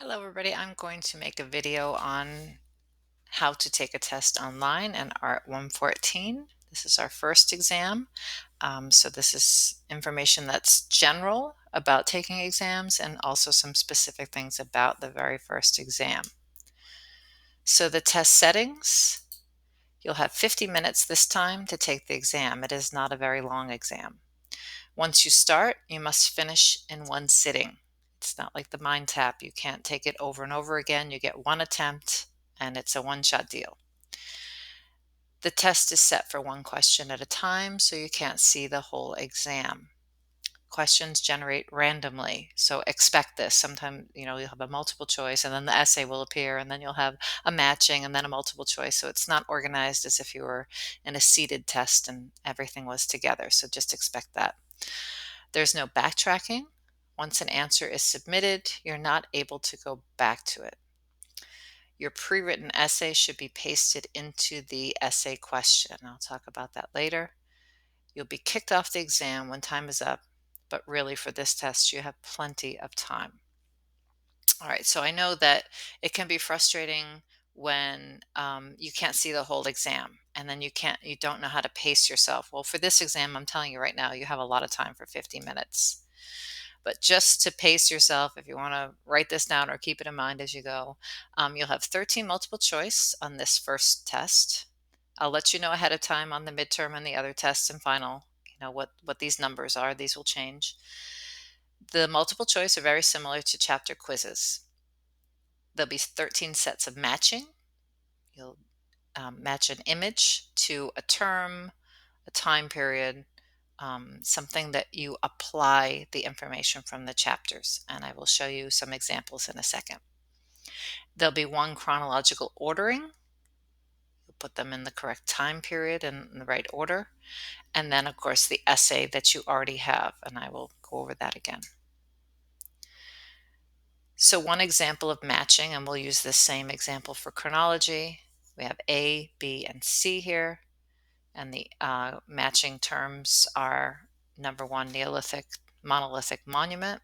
Hello, everybody. I'm going to make a video on how to take a test online in Art 114. This is our first exam. So this is information that's general about taking exams and also some specific things about the very first exam. So the test settings, you'll have 50 minutes this time to take the exam. It is not a very long exam. Once you start, you must finish in one sitting. It's not like the Mind Tap. You can't take it over and over again. You get one attempt and it's a one-shot deal. The test is set for one question at a time, so you can't see the whole exam. Questions generate randomly, so expect this. Sometimes, you'll have a multiple choice and then the essay will appear and then you'll have a matching and then a multiple choice. So it's not organized as if you were in a seated test and everything was together. So just expect that. There's no backtracking. Once an answer is submitted, you're not able to go back to it. Your pre-written essay should be pasted into the essay question. I'll talk about that later. You'll be kicked off the exam when time is up, but really for this test, you have plenty of time. All right, so I know that it can be frustrating when you can't see the whole exam and then you don't know how to pace yourself. Well, for this exam, I'm telling you right now, you have a lot of time for 50 minutes. But just to pace yourself, if you want to write this down or keep it in mind as you go, you'll have 13 multiple choice on this first test. I'll let you know ahead of time on the midterm and the other tests and final, what these numbers are. These will change. The multiple choice are very similar to chapter quizzes. There'll be 13 sets of matching. You'll match an image to a term, a time period, something that you apply the information from the chapters. And I will show you some examples in a second. There'll be one chronological ordering. You'll put them in the correct time period and in the right order. And then, of course, the essay that you already have. And I will go over that again. So one example of matching, and we'll use this same example for chronology. We have A, B, and C here. And the matching terms are number one, Neolithic monolithic monument,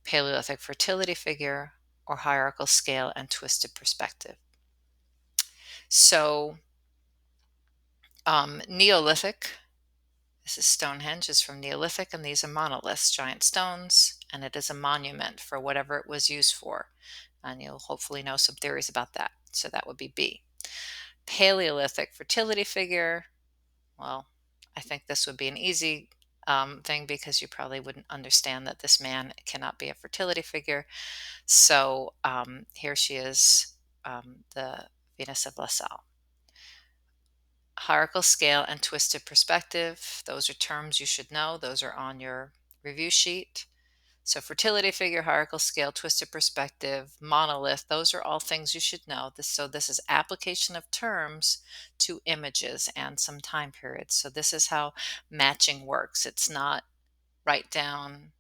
Paleolithic fertility figure, or hierarchical scale and twisted perspective. So Neolithic, this is Stonehenge, is from Neolithic, and these are monoliths, giant stones, and it is a monument for whatever it was used for. And you'll hopefully know some theories about that. So that would be B. Paleolithic fertility figure, well, I think this would be an easy thing because you probably wouldn't understand that this man cannot be a fertility figure. So here she is, the Venus of La Salle. Hierarchical scale and twisted perspective, those are terms you should know. Those are on your review sheet. So fertility figure, hierarchical scale, twisted perspective, monolith, those are all things you should know. So this is application of terms to images and some time periods. So this is how matching works. It's not write down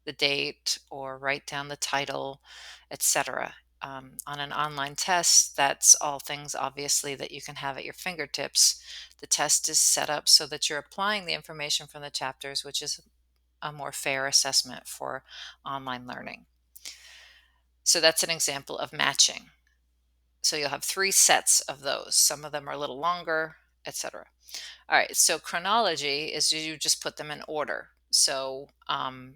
the date or write down the title, etc. On an online test, that's all things obviously that you can have at your fingertips. The test is set up so that you're applying the information from the chapters, which is a more fair assessment for online learning. So that's an example of matching. So you'll have 3 sets of those. Some of them are a little longer, etc. All right, so chronology is you just put them in order. So I've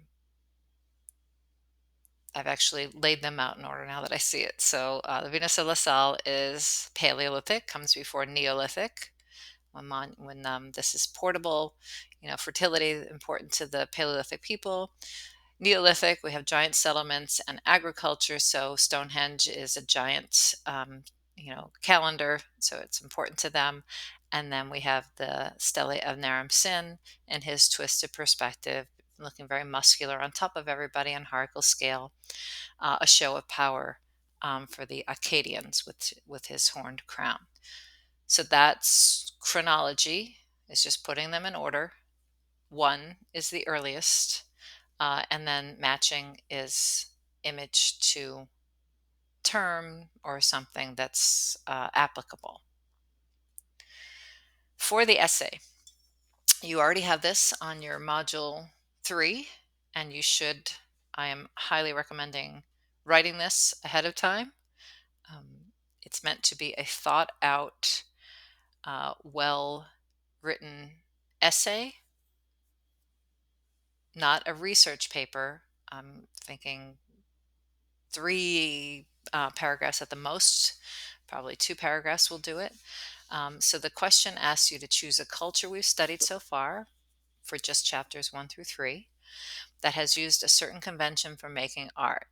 actually laid them out in order now that I see it. So the Venus of La Salle is Paleolithic, comes before Neolithic. When this is portable, fertility important to the Paleolithic people. Neolithic, we have giant settlements and agriculture. So Stonehenge is a giant, calendar. So it's important to them. And then we have the Stele of Naram Sin and his twisted perspective, looking very muscular on top of everybody on hierarchical scale, a show of power for the Akkadians with his horned crown. So that's chronology, is just putting them in order. One is the earliest. And then matching is image to term or something that's applicable. For the essay, you already have this on your module 3, and I am highly recommending writing this ahead of time. It's meant to be a thought out, well written essay, not a research paper. I'm thinking three paragraphs at the most, probably two paragraphs will do it. So the question asks you to choose a culture we've studied so far for just chapters 1 through 3 that has used a certain convention for making art.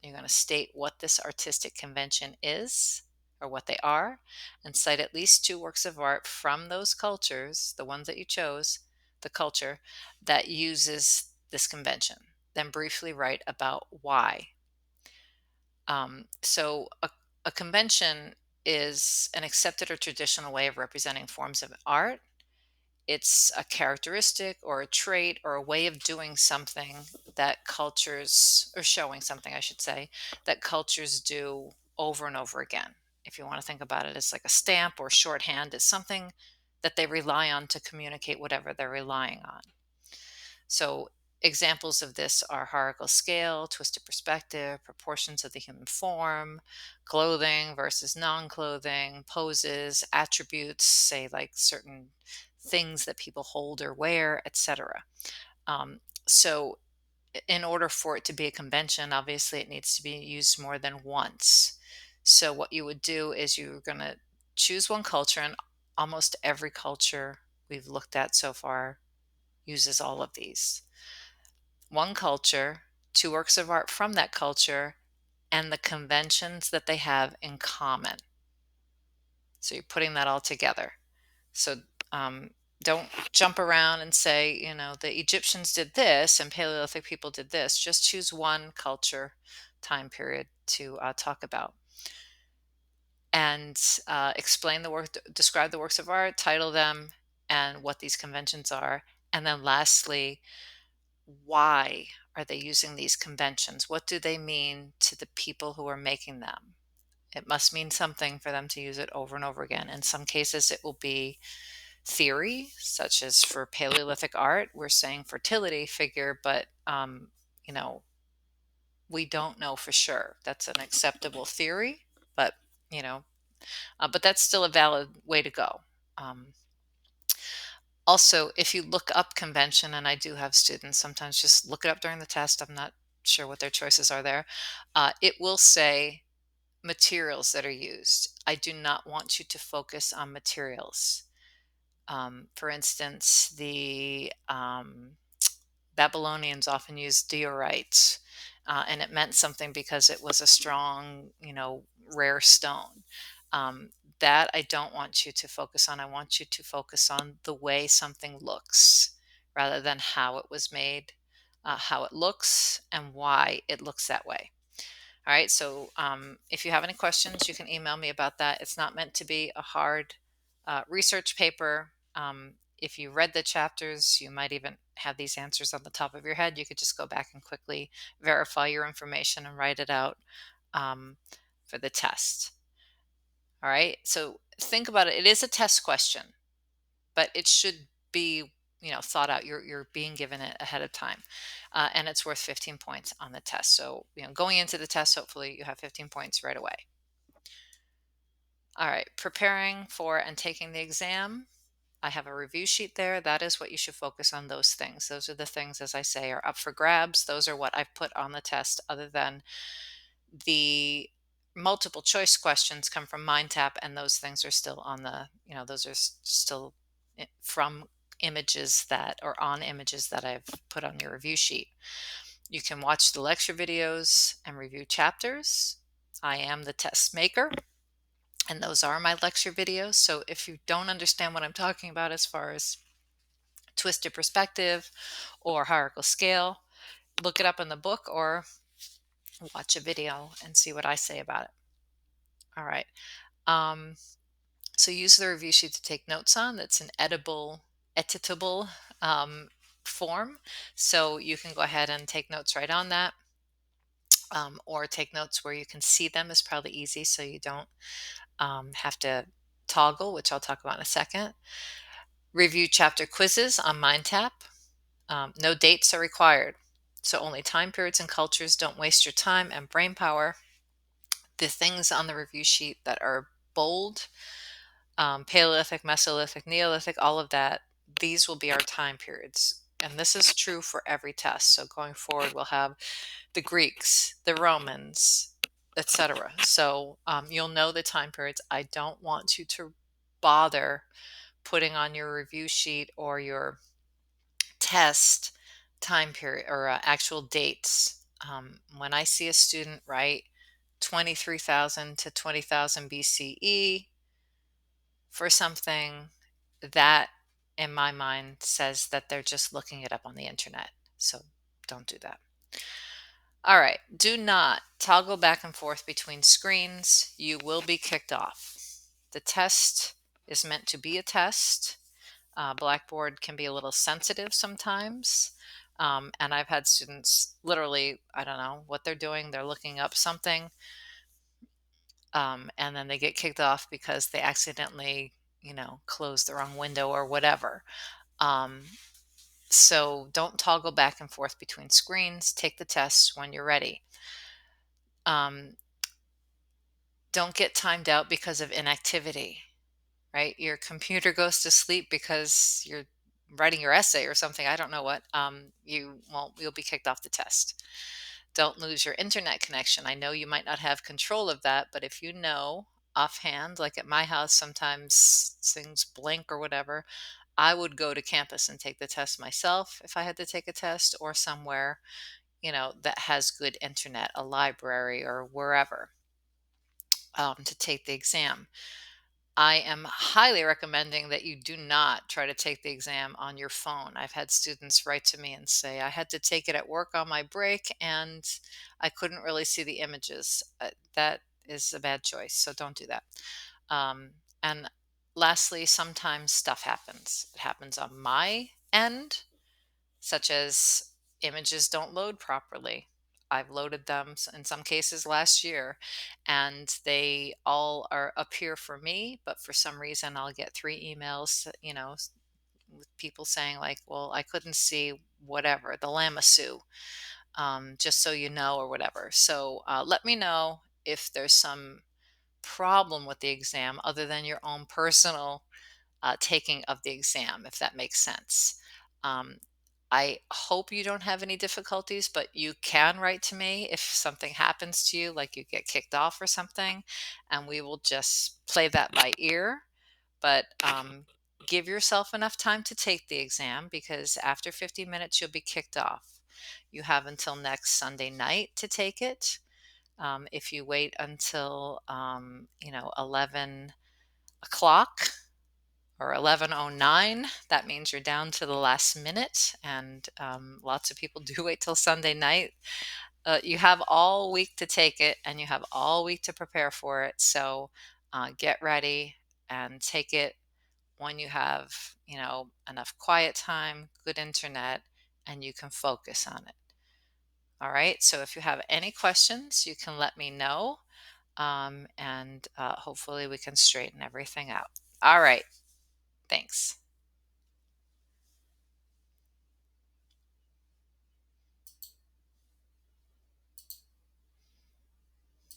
You're going to state what this artistic convention is or what they are, and cite at least two works of art from those cultures, the ones that you chose, the culture that uses this convention. Then briefly write about why. So a convention is an accepted or traditional way of representing forms of art. It's a characteristic or a trait or a way of doing something that cultures, or showing something, I should say, that cultures do over and over again. If you want to think about it as like a stamp or shorthand, it's something that they rely on to communicate whatever they're relying on. So examples of this are hierarchical scale, twisted perspective, proportions of the human form, clothing versus non-clothing, poses, attributes, say like certain things that people hold or wear, etc. So in order for it to be a convention, obviously it needs to be used more than once. So what you would do is you're going to choose one culture, and almost every culture we've looked at so far uses all of these. One culture, two works of art from that culture, and the conventions that they have in common. So you're putting that all together. So um, don't jump around and say, the Egyptians did this and Paleolithic people did this. Just choose one culture time period to talk about. And explain the work, describe the works of art, title them, and what these conventions are. And then lastly, why are they using these conventions? What do they mean to the people who are making them? It must mean something for them to use it over and over again. In some cases, it will be theory, such as for Paleolithic art, we're saying fertility figure, but you know, we don't know for sure. That's an acceptable theory, but you know, but that's still a valid way to go. Um, Also, if you look up convention, and I do have students sometimes just look it up during the test, I'm not sure what their choices are there. It will say materials that are used. I do not want you to focus on materials. For instance, the Babylonians often used diorites, and it meant something because it was a strong, rare stone. Um, that I don't want you to focus on. I want you to focus on the way something looks rather than how it was made, how it looks, and why it looks that way. All right. So if you have any questions, you can email me about that. It's not meant to be a hard research paper. If you read the chapters, you might even have these answers on the top of your head. You could just go back and quickly verify your information and write it out um, for the test. All right. So think about it. It is a test question, but it should be thought out. You're being given it ahead of time, and it's worth 15 points on the test. So going into the test, hopefully you have 15 points right away. All right, preparing for and taking the exam. I have a review sheet there. That is what you should focus on, those things. Those are the things, as I say, are up for grabs. Those are what I've put on the test, other than the multiple choice questions come from MindTap, and those things are still on the, those are still from images that, or on images that I've put on your review sheet. You can watch the lecture videos and review chapters. I am the test maker, and those are my lecture videos. So if you don't understand what I'm talking about as far as twisted perspective or hierarchical scale, look it up in the book or watch a video and see what I say about it. All right. So use the review sheet to take notes on. That's an editable form. So you can go ahead and take notes right on that, or take notes where you can see them is probably easy, so you don't have to toggle, which I'll talk about in a second. Review chapter quizzes on MindTap. No dates are required. So only time periods and cultures. Don't waste your time and brain power. The things on the review sheet that are bold, Paleolithic, Mesolithic, Neolithic, all of that, these will be our time periods. And this is true for every test. So going forward, we'll have the Greeks, the Romans, etc. So you'll know the time periods. I don't want you to bother putting on your review sheet or your test time period or actual dates. When I see a student write 23,000 to 20,000 BCE for something, that in my mind says that they're just looking it up on the internet. So don't do that. All right, do not toggle back and forth between screens. You will be kicked off. The test is meant to be a test. Blackboard can be a little sensitive sometimes. And I've had students literally, I don't know what they're doing. They're looking up something, and then they get kicked off because they accidentally, close the wrong window or whatever. Um, so don't toggle back and forth between screens. Take the test when you're ready. Um, don't get timed out because of inactivity, right? Your computer goes to sleep because you're writing your essay or something. I don't know what. You'll be kicked off the test. Don't lose your internet connection. I know you might not have control of that, but if you know offhand, like at my house, sometimes things blink or whatever, I would go to campus and take the test myself if I had to take a test, or somewhere, that has good internet, a library or wherever, to take the exam. I am highly recommending that you do not try to take the exam on your phone. I've had students write to me and say, I had to take it at work on my break and I couldn't really see the images. That is a bad choice, so don't do that. And lastly, sometimes stuff happens. It happens on my end, such as images don't load properly. I've loaded them in some cases last year, and they all are up here for me, but for some reason I'll get 3 emails, with people saying like, well, I couldn't see whatever, the Lamassu, just so you know, or whatever. So let me know if there's some problem with the exam other than your own personal taking of the exam, if that makes sense. Um, I hope you don't have any difficulties, but you can write to me if something happens to you, like you get kicked off or something, and we will just play that by ear. But give yourself enough time to take the exam, because after 50 minutes, you'll be kicked off. You have until next Sunday night to take it. If you wait until, 11 o'clock, or 11:09, that means you're down to the last minute, and lots of people do wait till Sunday night. You have all week to take it, and you have all week to prepare for it. So get ready and take it when you have, enough quiet time, good internet, and you can focus on it. All right. So if you have any questions, you can let me know, and hopefully we can straighten everything out. All right. Thanks.